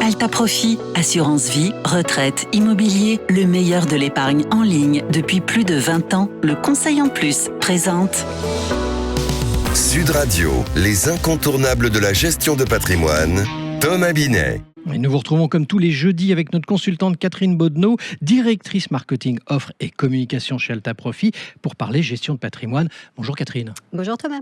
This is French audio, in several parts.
Alta Profit, assurance vie, retraite, immobilier, le meilleur de l'épargne en ligne depuis plus de 20 ans. Le Conseil en Plus présente Sud Radio, les incontournables de la gestion de patrimoine, Thomas Binet. Et nous vous retrouvons comme tous les jeudis avec notre consultante Catherine Bodneau, directrice marketing, offre et communication chez Alta Profit, pour parler gestion de patrimoine. Bonjour Catherine. Bonjour Thomas.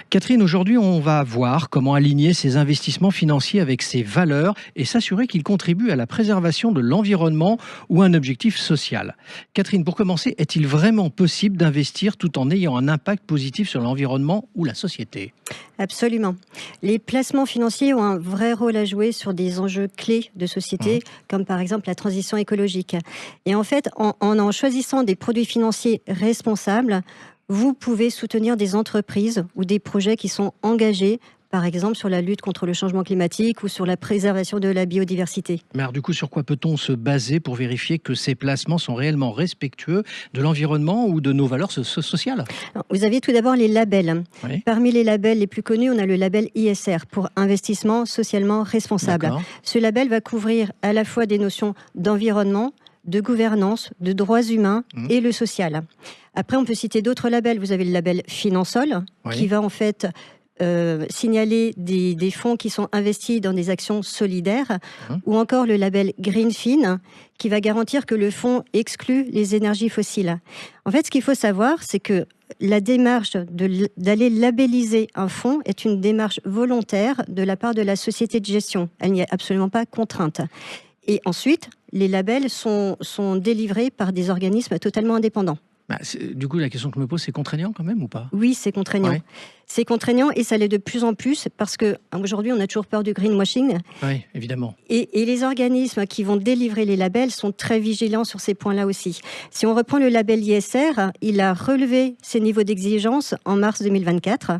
Catherine, aujourd'hui on va voir comment aligner ses investissements financiers avec ses valeurs et s'assurer qu'ils contribuent à la préservation de l'environnement ou un objectif social. Catherine, pour commencer, est-il vraiment possible d'investir tout en ayant un impact positif sur l'environnement ou la société ? Absolument. Les placements financiers ont un vrai rôle à jouer sur des enjeux clés de société, comme par exemple la transition écologique. Et en fait, en choisissant des produits financiers responsables, vous pouvez soutenir des entreprises ou des projets qui sont engagés, par exemple sur la lutte contre le changement climatique ou sur la préservation de la biodiversité. Mais alors du coup, sur quoi peut-on se baser pour vérifier que ces placements sont réellement respectueux de l'environnement ou de nos valeurs sociales ? Alors, vous avez tout d'abord les labels. Oui. Parmi les labels les plus connus, on a le label ISR pour investissement socialement responsable. D'accord. Ce label va couvrir à la fois des notions d'environnement, de gouvernance, de droits humains et le social. Après, on peut citer d'autres labels. Vous avez le label Finansol, qui va en fait signaler des fonds qui sont investis dans des actions solidaires, ou encore le label Greenfin, qui va garantir que le fonds exclut les énergies fossiles. En fait, ce qu'il faut savoir, c'est que la démarche d'aller labelliser un fonds est une démarche volontaire de la part de la société de gestion. Elle n'y est absolument pas contrainte. Et ensuite, les labels sont délivrés par des organismes totalement indépendants. Du coup, la question que je me pose, c'est contraignant quand même ou pas ? Oui, c'est contraignant. Ouais. C'est contraignant et ça l'est de plus en plus parce qu'aujourd'hui, on a toujours peur du greenwashing. Oui, évidemment. Et les organismes qui vont délivrer les labels sont très vigilants sur ces points-là aussi. Si on reprend le label ISR, il a relevé ses niveaux d'exigence en mars 2024.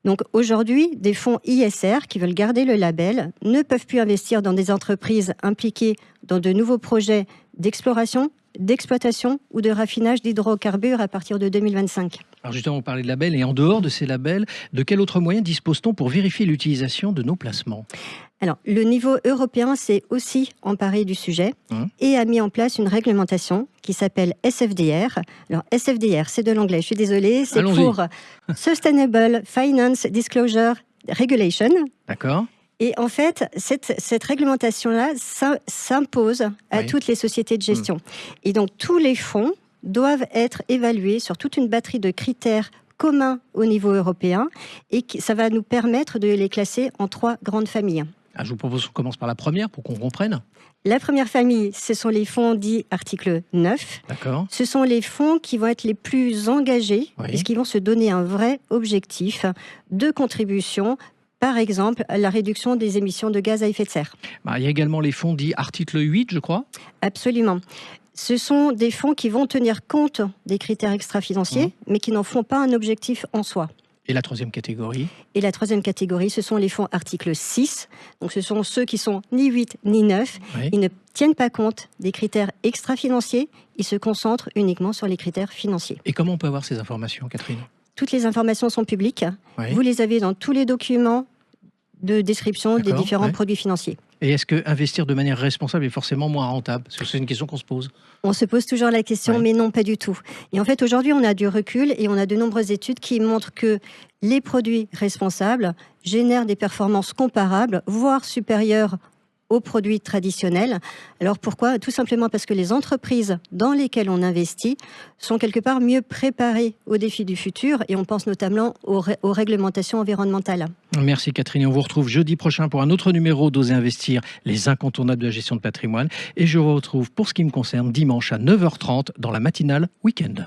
Donc aujourd'hui, des fonds ISR qui veulent garder le label ne peuvent plus investir dans des entreprises impliquées dans de nouveaux projets d'exploration, d'exploitation ou de raffinage d'hydrocarbures à partir de 2025. Alors justement, on parlait de labels, et en dehors de ces labels, de quel autre moyen dispose-t-on pour vérifier l'utilisation de nos placements ? Alors, le niveau européen s'est aussi emparé du sujet et a mis en place une réglementation qui s'appelle SFDR. Alors, SFDR, c'est de l'anglais, je suis désolée, c'est pour Sustainable Finance Disclosure Regulation. D'accord. Et en fait, cette réglementation-là s'impose à toutes les sociétés de gestion. Et donc, tous les fonds doivent être évalués sur toute une batterie de critères communs au niveau européen et ça va nous permettre de les classer en 3 grandes familles. Je vous propose qu'on commence par la première pour qu'on comprenne. La première famille, ce sont les fonds dits article 9. D'accord. Ce sont les fonds qui vont être les plus engagés puisqu'ils vont se donner un vrai objectif de contribution. Par exemple, la réduction des émissions de gaz à effet de serre. Il y a également les fonds dits article 8, je crois. Absolument. Ce sont des fonds qui vont tenir compte des critères extra-financiers, mais qui n'en font pas un objectif en soi. Et la troisième catégorie ? Et la troisième catégorie, ce sont les fonds article 6. Donc ce sont ceux qui sont ni 8 ni 9. Ils ne tiennent pas compte des critères extra-financiers. Ils se concentrent uniquement sur les critères financiers. Et comment on peut avoir ces informations, Catherine ? Toutes les informations sont publiques. Vous les avez dans tous les documents de description des différents produits financiers. Et est-ce que investir de manière responsable est forcément moins rentable ? Parce que c'est une question qu'on se pose. On se pose toujours la question, mais non, pas du tout. Et en fait, aujourd'hui, on a du recul et on a de nombreuses études qui montrent que les produits responsables génèrent des performances comparables, voire supérieures aux produits traditionnels. Alors pourquoi ? Tout simplement parce que les entreprises dans lesquelles on investit sont quelque part mieux préparées aux défis du futur et on pense notamment aux réglementations environnementales. Merci Catherine, et on vous retrouve jeudi prochain pour un autre numéro d'Oser Investir, les incontournables de la gestion de patrimoine. Et je vous retrouve pour ce qui me concerne dimanche à 9h30 dans la matinale week-end.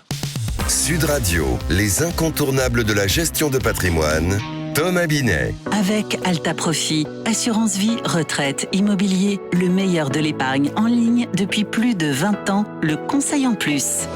Sud Radio, les incontournables de la gestion de patrimoine, Thomas Binet. avec Alta Profit, assurance vie, retraite, immobilier, le meilleur de l'épargne en ligne depuis plus de 20 ans. Le Conseil en Plus.